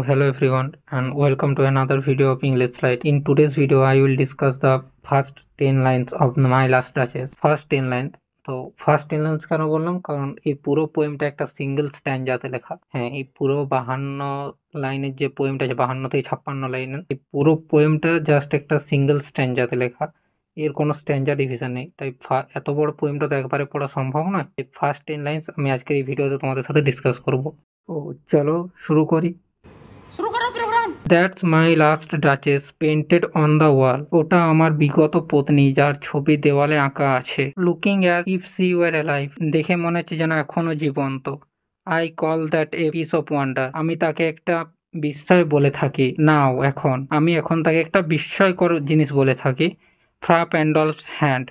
hello everyone, and welcome to another video of English Slide. In today's video, I will discuss the first 10 lines of my last Duchess. First 10 lines. তো first 10 lines কেন বললাম, কারণ এই পুরো পোয়েমটা একটা single স্ট্যান্ডাতে লেখা। হ্যাঁ, এই পুরো 52 লাইনের যে পোয়েমটা আছে, 52 থেকে 56 লাইনের, এই পুরো পোয়েমটা জাস্ট একটা সিঙ্গেল স্ট্যান্ডাতে লেখা। এর কোনো স্ট্যান্ডার্ড ডিভিশন নেই, তাই এত বড় পোয়েমটা তো একবারে পড়া সম্ভব নয়। এই ফার্স্ট 10 লাইন্স আমি আজকের এই ভিডিওতে তোমাদের সাথে ডিসকাস করব। তো চলো শুরু করি। That's my last duchess painted on the wall. ওটা আমার বিগত পত্নী, যার ছবি দেওয়ালে আঁকা আছে। Looking as if she were alive. দেখে মনে হচ্ছে যেন এখনো জীবন্ত। I call that a piece of wonder. আমি তাকে একটা বিস্ময় বলে থাকি। নাও এখন, আমি এখন তাকে একটা বিস্ময়কর জিনিস বলে থাকি। ফ্রা প্যান্ডলফস হ্যান্ড।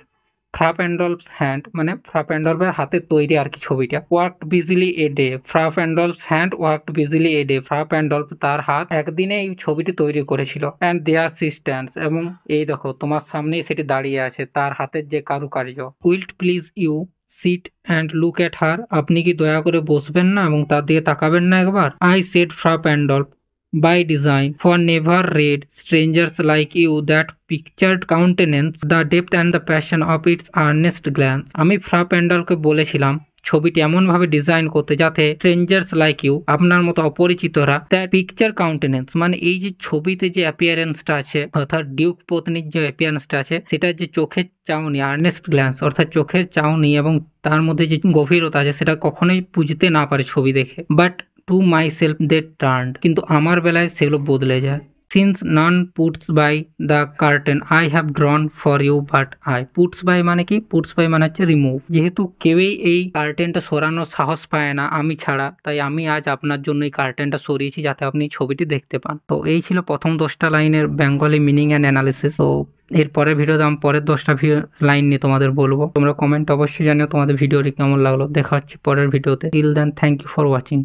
ফ্রা প্যান্ডলফস হ্যান্ড মানে ফ্রা প্যান্ডলফের হাতে তৈরি আর কি ছবিটা। Worked busily a day. Fra Pandolf's hand worked busily a day. Fra Pandolf তার হাত একদিনে এই ছবিটি তৈরি করেছিল। And there she stands. এবং এই দেখো তোমার সামনেই সেটি দাঁড়িয়ে আছে, তার হাতের যে কারুকার্য। Will't please you sit and look at her. আপনি কি দয়া করে বসবেন না এবং তার দিকে তাকাবেন না একবার? I said Fra Pandolf by design, for never read strangers like you that pictured countenance, the depth and the passion of its earnest glance. আমি ফ্রা প্যান্ডলকে বলেছিলাম ছবিটি এমনভাবে ডিজাইন করতে যাতে স্ট্রেঞ্জার্স লাইক ইউ, আপনার মতো অপরিচিতরা, দ্যাট পিকচার কাউন্টেনেন্স মানে এই যে ছবিতে যে অ্যাপিয়ারেন্সটা আছে, অর্থাৎ ডিউক পত্নীর যে অ্যাপিয়ারেন্সটা আছে, সেটা যে চোখের চাউনি, আর্নেস্ট গ্ল্যান্স অর্থাৎ চোখের চাউনি এবং তার মধ্যে যে গভীরতা আছে, সেটা কখনোই বুঝতে না পারে ছবি দেখে। But to myself they turn. কিন্তু আমার বেলায় সেগুলো বদলে যায়। Since none puts by the curtain I have drawn for you but I. Puts by মানে কি? পুটস বাই মানে হচ্ছে রিমুভ। যেহেতু কেউই এই কার্টেনটা সরানোর সাহস পায় না আমি ছাড়া, তাই আমি আজ আপনার জন্য এই কার্টেনটা সরিয়েছি যাতে আপনি ছবিটি দেখতে পান। তো এই ছিল প্রথম 10টা লাইনের বেঙ্গলি মিনিং অ্যান্ড অ্যানালিসিস। তো এর পরের ভিডিওতে আমি পরের 10টা লাইন নিয়ে তোমাদের বলবো। তোমরা কমেন্ট অবশ্যই জানিও তোমাদের ভিডিওটি কেমন লাগলো। দেখা হচ্ছে পরের ভিডিওতে। Till then, thank you for watching.